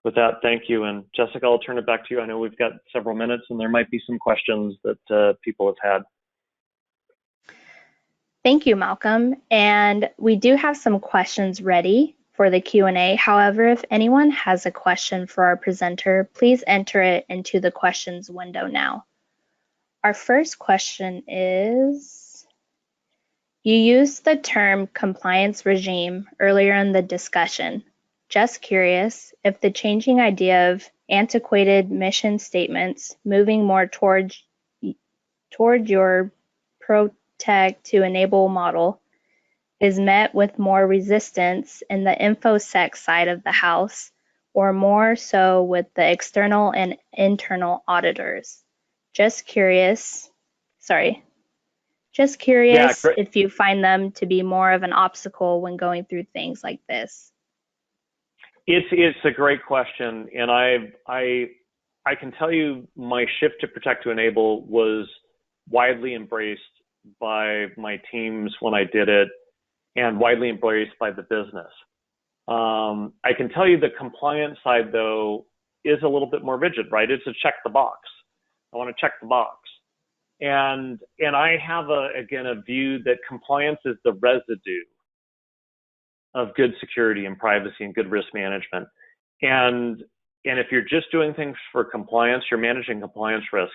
With that, thank you. And Jessica, I'll turn it back to you. I know we've got several minutes and there might be some questions that people have had. Thank you, Malcolm. And we do have some questions ready for the Q&A. However, if anyone has a question for our presenter, please enter it into the questions window now. Our first question is, you used the term compliance regime earlier in the discussion. Just curious if the changing idea of antiquated mission statements moving more toward your protect to enable model is met with more resistance in the InfoSec side of the house, or more so with the external and internal auditors. Just curious if you find them to be more of an obstacle when going through things like this. It's a great question, and I can tell you my shift to protect to enable was widely embraced by my teams when I did it, and widely embraced by the business. I can tell you the compliance side, though, is a little bit more rigid, right? It's a check the box. I want to check the box. And I have, a view that compliance is the residue of good security and privacy and good risk management. And if you're just doing things for compliance, you're managing compliance risk.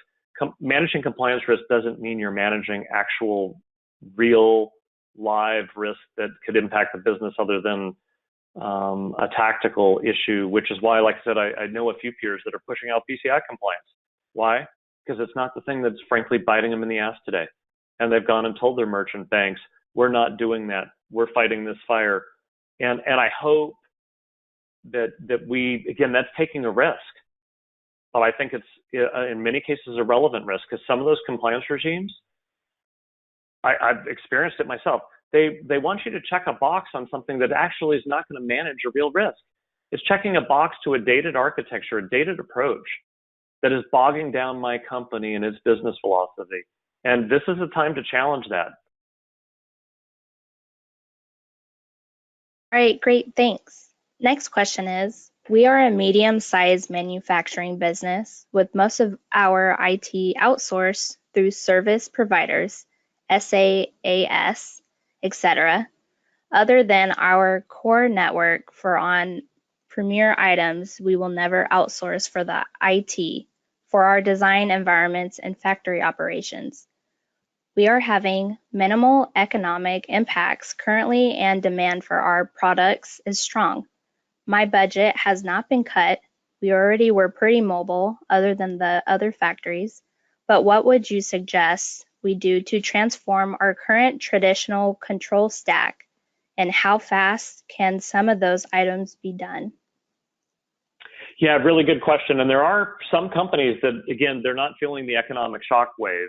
Managing compliance risk doesn't mean you're managing actual real live risk that could impact the business other than a tactical issue, which is why, like I said, I know a few peers that are pushing out PCI compliance. Why? Because it's not the thing that's frankly biting them in the ass today. And they've gone and told their merchant banks, we're not doing that. We're fighting this fire. And I hope that we, again, that's taking a risk. But I think it's, in many cases, a relevant risk, because some of those compliance regimes, I've experienced it myself. They want you to check a box on something that actually is not going to manage a real risk. It's checking a box to a dated architecture, a dated approach that is bogging down my company and its business philosophy. And this is the time to challenge that. All right, great, thanks. Next question is, we are a medium-sized manufacturing business with most of our IT outsourced through service providers, SaaS, etc. Other than our core network for on premier items, we will never outsource for the IT for our design environments and factory operations. We are having minimal economic impacts currently, and demand for our products is strong. My budget has not been cut. We already were pretty mobile other than the other factories, but what would you suggest we do to transform our current traditional control stack, and how fast can some of those items be done? Yeah, really good question. And there are some companies that, again, they're not feeling the economic shockwave.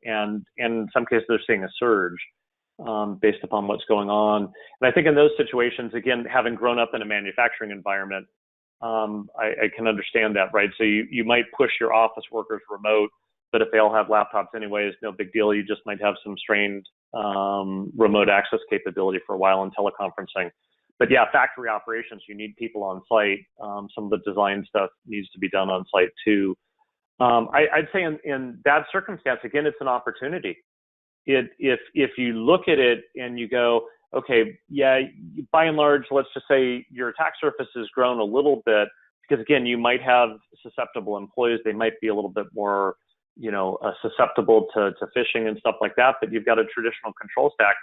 And in some cases, they're seeing a surge based upon what's going on. And I think in those situations, again, having grown up in a manufacturing environment, I can understand that, right? So you might push your office workers remote, but if they all have laptops anyways, no big deal. You just might have some strained remote access capability for a while in teleconferencing. But yeah, factory operations, you need people on site. Some of the design stuff needs to be done on site too. I'd say in that circumstance, again, it's an opportunity. If you look at it and you go, okay, yeah, by and large, let's just say your attack surface has grown a little bit, because again, you might have susceptible employees. They might be a little bit more, susceptible to phishing and stuff like that, but you've got a traditional control stack.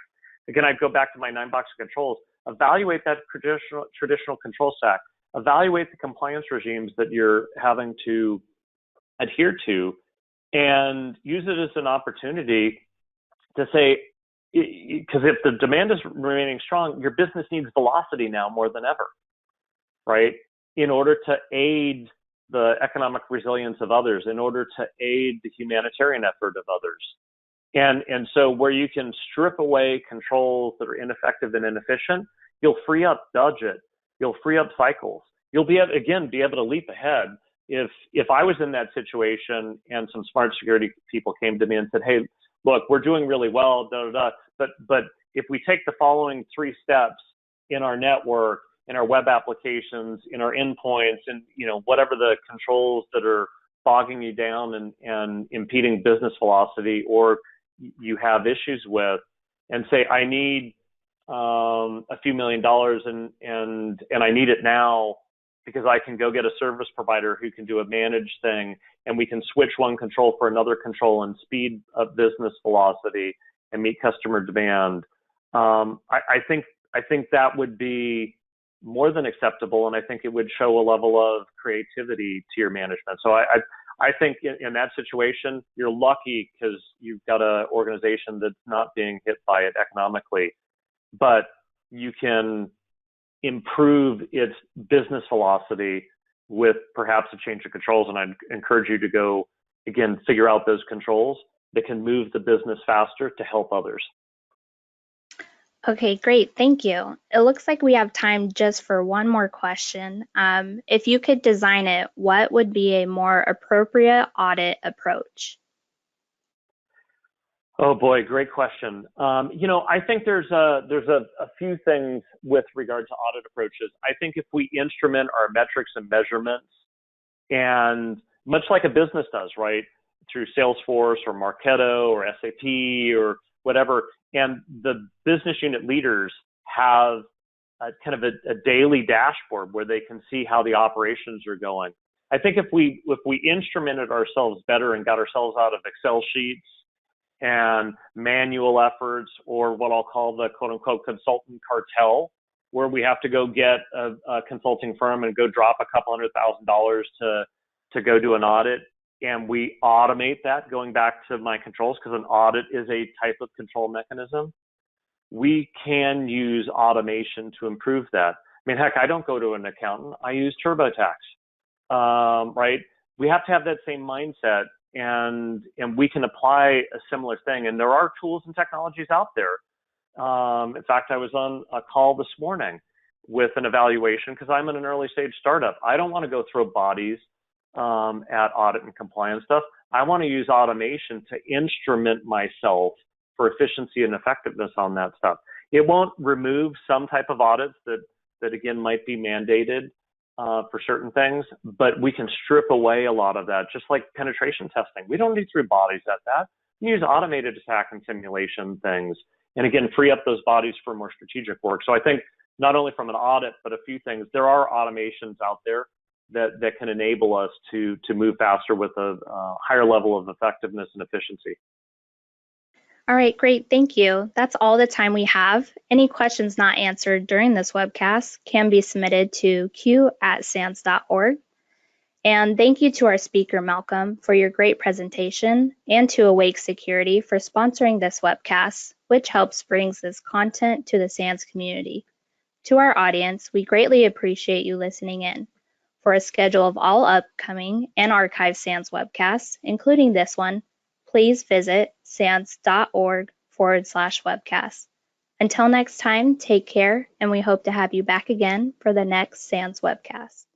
Again, I'd go back to my 9 box of controls. Evaluate that traditional control stack. Evaluate the compliance regimes that you're having to adhere to, and use it as an opportunity to say, because if the demand is remaining strong, your business needs velocity now more than ever, right? In order to aid the economic resilience of others, in order to aid the humanitarian effort of others. And so where you can strip away controls that are ineffective and inefficient, you'll free up budget, you'll free up cycles. You'll be able to leap ahead. If I was in that situation and some smart security people came to me and said, hey, look, we're doing really well, but if we take the following 3 steps in our network, in our web applications, in our endpoints, and whatever the controls that are bogging you down and impeding business velocity, or you have issues with, and say, I need a few $1 million and I need it now, because I can go get a service provider who can do a managed thing, and we can switch one control for another control and speed up business velocity and meet customer demand. I think that would be more than acceptable, and I think it would show a level of creativity to your management. So I think in that situation, you're lucky because you've got an organization that's not being hit by it economically, but you can improve its business velocity with perhaps a change of controls. And I'd encourage you to go, again, figure out those controls that can move the business faster to help others. Okay, great, thank you. It looks like we have time just for one more question. If you could design it, what would be a more appropriate audit approach? Oh boy, great question. I think there's a few things with regard to audit approaches. I think if we instrument our metrics and measurements, and much like a business does, right, through Salesforce or Marketo or SAP or whatever, and the business unit leaders have kind of a daily dashboard where they can see how the operations are going. I think if we instrumented ourselves better and got ourselves out of Excel sheets and manual efforts, or what I'll call the quote unquote consultant cartel, where we have to go get a consulting firm and go drop a couple $100,000 to go do an audit, and we automate that, going back to my controls, because an audit is a type of control mechanism. We can use automation to improve that. I mean, heck, I don't go to an accountant. I use TurboTax, right? We have to have that same mindset, and we can apply a similar thing. And there are tools and technologies out there. In fact, I was on a call this morning with an evaluation because I'm in an early stage startup. I don't want to go throw bodies at audit and compliance stuff. I want to use automation to instrument myself for efficiency and effectiveness on that stuff. It won't remove some type of audits that again might be mandated for certain things, but we can strip away a lot of that, just like penetration testing. We don't need to throw bodies at that. We use automated attack and simulation things, and again, free up those bodies for more strategic work. So I think not only from an audit, but a few things, there are automations out there that can enable us to move faster with a higher level of effectiveness and efficiency. All right, great, thank you. That's all the time we have. Any questions not answered during this webcast can be submitted to q@sans.org. And thank you to our speaker, Malcolm, for your great presentation, and to Awake Security for sponsoring this webcast, which helps brings this content to the SANS community. To our audience, we greatly appreciate you listening in. For a schedule of all upcoming and archived SANS webcasts, including this one, please visit sans.org/webcast. Until next time, take care, and we hope to have you back again for the next SANS webcast.